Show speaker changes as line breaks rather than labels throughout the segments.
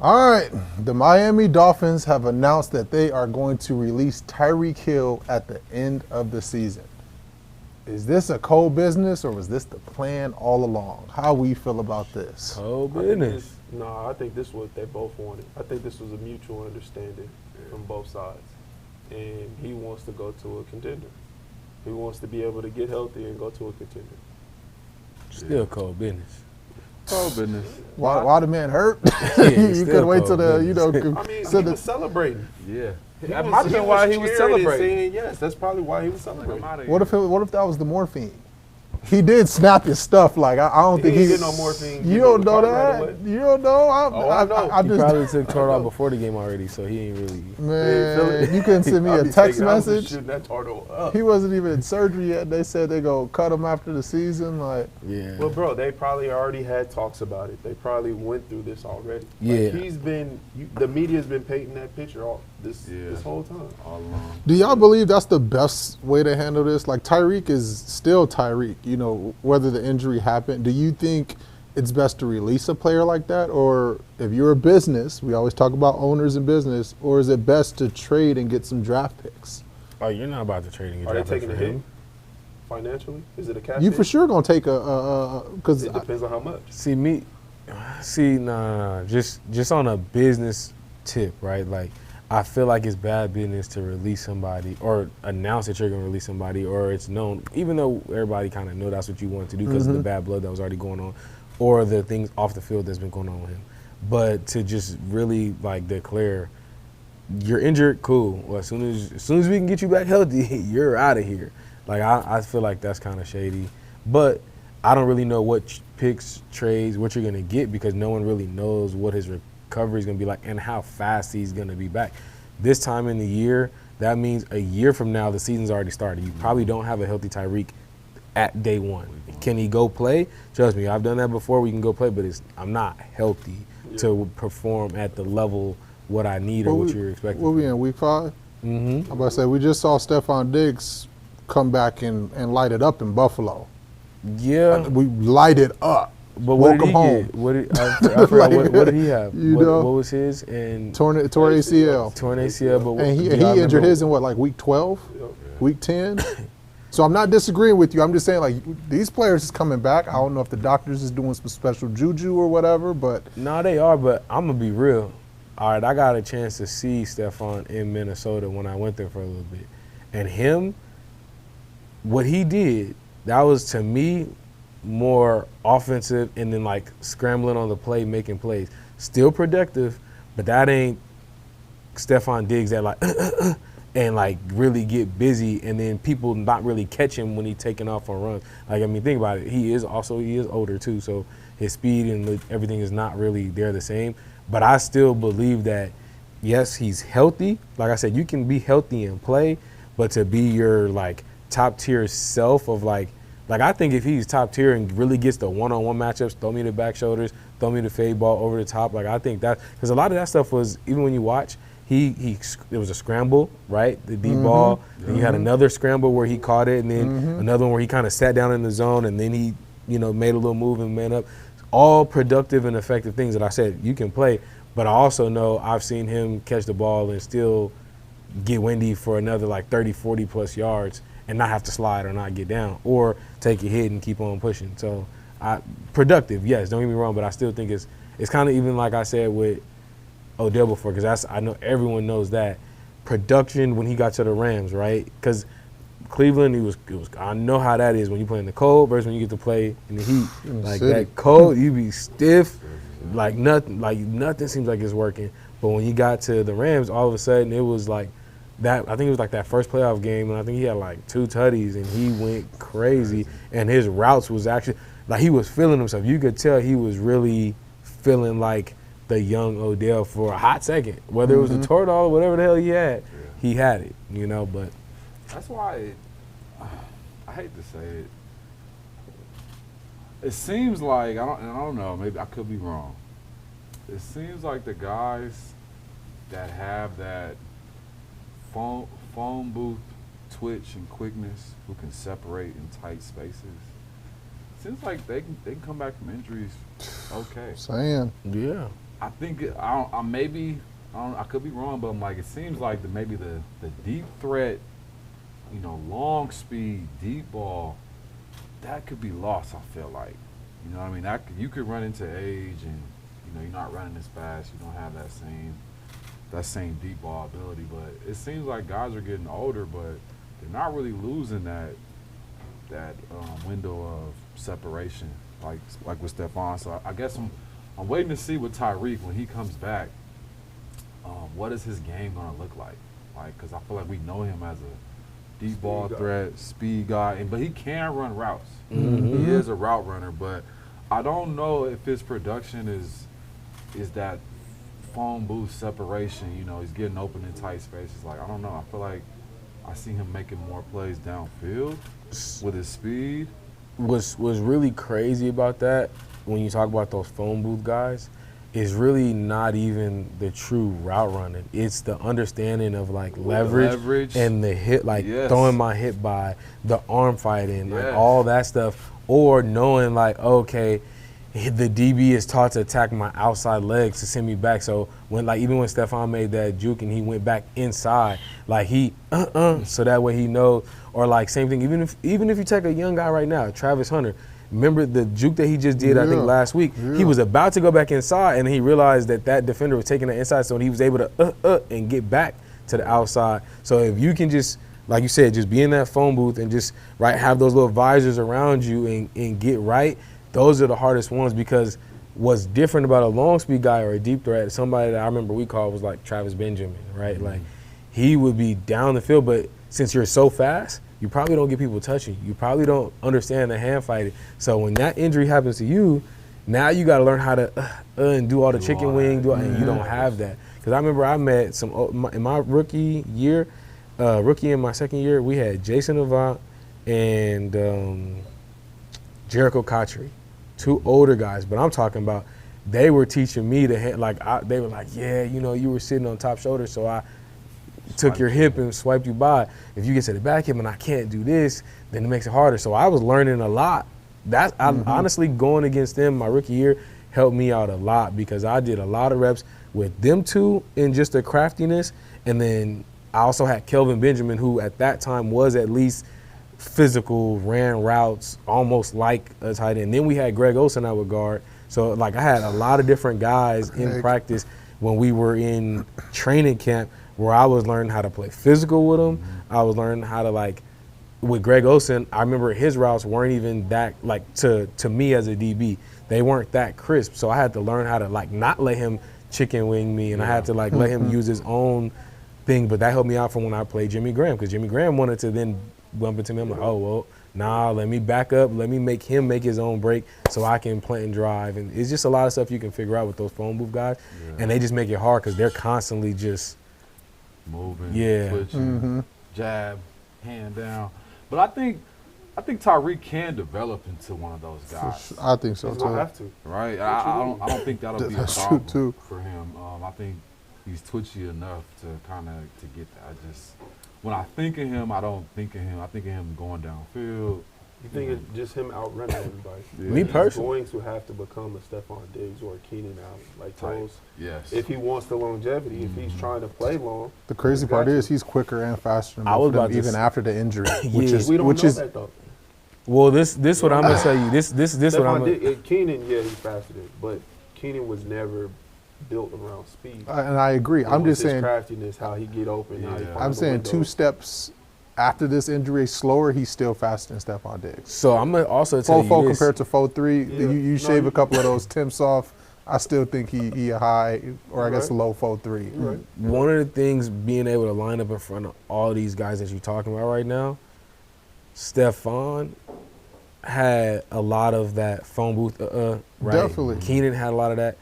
All right, the Miami Dolphins have announced that they are going to release Tyreek Hill at the end of the season. Is this a cold business or was this the plan all along? How we feel about this?
Oh,
I think
business.
I think this is what they both wanted. I think this was a mutual understanding from both sides. And he wants to go to a contender. He wants to be able to get healthy and go to a contender.
Still cold business.
Cold business.
Why the man hurt?
Yeah,
you
still
could wait till
cold
the
business.
I mean,
so
he
the-
was celebrating.
Yeah.
He
That
was-
might have been why he was
cheering and
celebrating.
saying yes. That's probably why he was celebrating.
what if that was the morphine? He did snap his stuff. Like I don't
He
think
didn't
he.
get no morphine.
You
He
don't
was
know
caught right
that.
away.
You don't know.
I know.
I
He
just
probably took Toro before the game already, so he ain't really.
man, you couldn't send me
I
a
be
text
thinking I was
message.
shooting that Tardo up.
He wasn't even in surgery yet. They said they go cut him after the season. Like
Yeah.
Well, bro, they probably already had talks about it. They probably went through this already.
Yeah.
The media's been painting that picture all this whole time.
All along.
do y'all believe that's the best way to handle this? Like Tyreek is still Tyreek, you know, whether the injury happened. Do you think it's best to release a player like that? Or if you're a business, we always talk about owners in business, or is it best to trade and get some draft picks?
Oh, you're not about to trade and get
Are they
drafted
taking a
for
hit
him.
financially? Is it a cash
You
hit?
for sure gonna take because
It depends on how much.
Nah. Just on a business tip, right? Like, I feel like it's bad business to release somebody or announce that you're gonna release somebody, or it's known, even though everybody kind of know that's what you want to do because of the bad blood that was already going on, or the things off the field that's been going on with him. But to just really like declare you're injured, cool. Well, as soon as we can get you back healthy, you're out of here. Like I feel like that's kind of shady. But I don't really know what picks, trades, what you're gonna get because no one really knows what his recovery is gonna be like and how fast he's gonna be back. This time in the year, that means a year from now the season's already started. You probably don't have a healthy Tyreek at day one. Can he go play? Trust me, I've done that before. We can go play, but I'm not healthy to perform at the level what I need or what you're expecting.
What we in week 5?
Mm-hmm.
I'm about to say we just saw Stephon Diggs come back and light it up in Buffalo.
Yeah,
We light it up.
but what did
welcome
he
home.
get? I forgot what did he have?
You
What
know.
was his? And
Torn ACL.
torn ACL. But
And he
do y'all
injured
remember-
his in what, like week 12, week 10? So I'm not disagreeing with you. I'm just saying, like, these players is coming back. I don't know if the doctors is doing some special juju or whatever, but
No, they are, but I'm going to be real. All right, I got a chance to see Stephon in Minnesota when I went there for a little bit. And him, what he did, that was to me more offensive and then like scrambling on the play, making plays. Still productive, but that ain't Stephon Diggs that like and like really get busy and then people not really catch him when he's taking off on runs. Like, I mean, think about it. He is older too, so his speed and everything is not really there the same. But I still believe that, yes, he's healthy. Like I said, you can be healthy and play, but to be your like top tier self of like I think if he's top tier and really gets the one-on-one matchups, throw me the back shoulders, throw me the fade ball over the top. Like I think that because a lot of that stuff was even when you watch. It was a scramble, right? The deep ball. Then you had another scramble where he caught it, and then another one where he kind of sat down in the zone, and then he, made a little move and man up. All productive and effective things that I said you can play, but I also know I've seen him catch the ball and still get windy for another like 30, 40 plus yards and not have to slide or not get down or take a hit and keep on pushing. So productive, yes, don't get me wrong, but I still think it's kind of even like I said with Odell before, because I know everyone knows that production when he got to the Rams, right? Because Cleveland, it was. I know how that is when you play in the cold versus when you get to play in the heat. Like
city.
that cold, you be stiff, like nothing seems like it's working. But when you got to the Rams, all of a sudden it was like that. I think it was like that first playoff game, and I think he had like 2 tutties, and he went crazy. And his routes was actually like he was feeling himself. You could tell he was really feeling like the young Odell for a hot second. Whether it was the Toradol or whatever the hell he had, he had it, but
That's why I hate to say it. It seems like I don't know. Maybe I could be wrong. It seems like the guys that have that phone booth twitch and quickness, who can separate in tight spaces. Seems like they can come back from injuries okay.
saying.
yeah.
I think I could be wrong, but I'm like, it seems like maybe the deep threat, long speed, deep ball, that could be lost. I feel like, you know what I mean. You could run into age, and you're not running as fast. You don't have that same deep ball ability. But it seems like guys are getting older, but they're not really losing that window of separation like with Stephon. So I guess I'm waiting to see with Tyreek when he comes back. What is his game going to look like? Because I feel like we know him as a deep ball threat, speed guy, but he can run routes.
Mm-hmm.
He is a route runner, but I don't know if his production is that phone booth separation. He's getting open in tight spaces. I don't know. I feel like I see him making more plays downfield with his speed.
What's really crazy about that, when you talk about those phone booth guys, is really not even the true route running. It's the understanding of leverage and the hit, throwing my hit by, the arm fighting, all that stuff, or knowing okay, the DB is taught to attack my outside legs to send me back. So even when Stephon made that juke and he went back inside, he so that way he knows. Or same thing, even if you take a young guy right now, Travis Hunter. Remember the juke that he just did, I think, last week? Yeah. He was about to go back inside, and he realized that defender was taking the inside, so he was able to and get back to the outside. So if you can just, like you said, just be in that phone booth and just have those little visors around you and get right, those are the hardest ones, because what's different about a long speed guy or a deep threat, somebody that I remember we called was Travis Benjamin, right?
Mm-hmm.
He would be down the field, but since you're so fast, you probably don't get people touching. You probably don't understand the hand fighting. So when that injury happens to you, now you got to learn how to and do all the chicken wing, and you don't have that. Because I remember I met in my rookie year, in my second year, we had Jason Avant and Jericho Cotchery, two older guys. But I'm talking about they were teaching me the hand. They were you were sitting on top shoulder, so I took your hip and swiped you by. If you get to the back hip and I can't do this, then it makes it harder. So I was learning a lot. Honestly, going against them my rookie year helped me out a lot, because I did a lot of reps with them two in just the craftiness. And then I also had Kelvin Benjamin, who at that time was at least physical, ran routes almost like a tight end. Then we had Greg Olsen out with guard. So I had a lot of different guys in practice when we were in training camp, where I was learning how to play physical with him. I was learning how to with Greg Olsen, I remember his routes weren't even that, to me as a DB, they weren't that crisp. So I had to learn how to not let him chicken wing me, and I had to let him use his own thing. But that helped me out from when I played Jimmy Graham, because Jimmy Graham wanted to then bump into me. I'm let me back up, let me make him make his own break so I can plant and drive. And it's just a lot of stuff you can figure out with those phone booth guys, and they just make it hard because they're constantly just
moving, switching, jab, hand down. But I think Tyreek can develop into one of those guys.
I think so,
He's
too.
gonna have to.
Right? I don't think that'll be a problem for him. I think he's twitchy enough to to get that. When I think of him, I don't think of him. I think of him going downfield.
You think it's just him outrunning everybody?
Me personally.
He's going to have to become a Stephon Diggs or a Keenan Allen, those.
Yes.
If he wants the longevity, if he's trying to play long.
The crazy part is he's quicker and faster than both of them, even after the injury, which is
we don't know that though.
Well, this what I'm gonna tell you. This what I'm gonna.
Keenan, he's faster than, but Keenan was never built around speed.
And I agree. I'm just saying
craftiness, how he get open. How he
I'm saying 2 steps after this injury, slower, he's still faster than Stephon Diggs.
So I'm going to also tell you this.
Compared to 4.3, you shave a couple of those temps off, I still think he a high, or I guess a low 4.3.
Right.
One of the things being able to line up in front of all these guys that you're talking about right now, Stephon had a lot of that phone booth, right?
Definitely.
Keenan had a lot of that.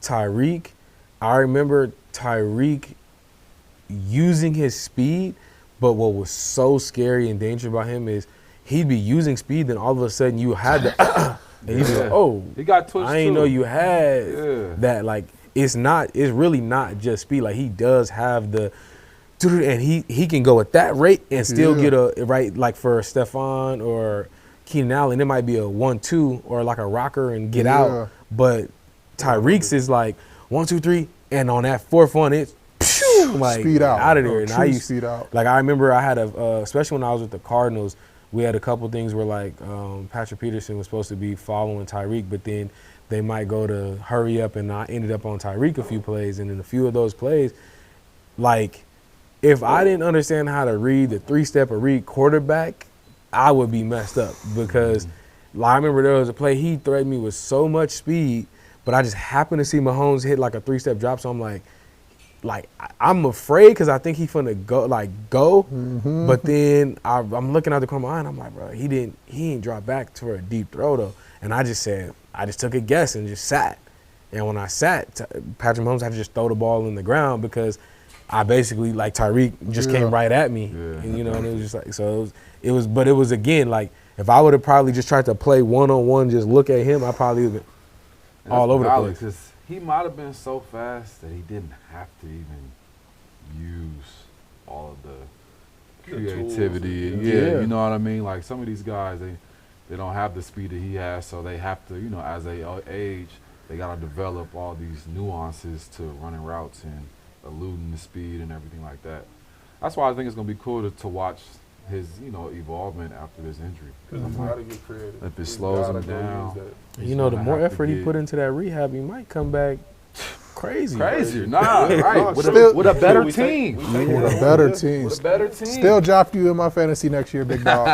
Tyreek, I remember Tyreek using his speed, but what was so scary and dangerous about him is he'd be using speed, then all of a sudden you had the and he'd be like,
he got twitched
I didn't know you had that. It's really not just speed. He does have the, and he can go at that rate and still get a right, for Stephon or Keenan Allen, it might be a 1-2 or a rocker and get out. But Tyreek's is 1, 2, 3, and on that fourth one, it's like
Speed out
of there. And
True
I used
speed out.
like I remember I had especially when I was with the Cardinals, we had a couple things where like Patrick Peterson was supposed to be following Tyreek, but then they might go to hurry up, and I ended up on Tyreek a few plays, and in a few of those plays, like if I didn't understand how to read the 3-step or read quarterback, I would be messed up because like, I remember there was a play he threatened me with so much speed, but I just happened to see Mahomes hit like a 3-step drop, so I'm like I'm afraid because I think he finna go, but then I'm looking at the corner of my eye and I'm like, bro, he ain't dropped back for a deep throw though, and I just took a guess and just sat, and when I sat, Patrick Mahomes had to just throw the ball in the ground because I basically like Tyreek just came right at me, and and it was just like it was again like if I would have probably just tried to play one-on-one, just look at him, I probably would have been all over the place.
Because he might have been so fast that he didn't have to even use all of the creativity.
tools,
Yeah, you know what I mean? Like some of these guys, they don't have the speed that he has, so they have to, as they age, they got to develop all these nuances to running routes and eluding the speed and everything like that. That's why I think it's going to be cool to watch his, evolvement after this injury.
Because he's got to get creative.
If it slows him down.
The more effort he put into that rehab, he might come back crazy.
Nah, right. With a better team.
With a better team.
With a better team.
Still draft you in my fantasy next year, big dog.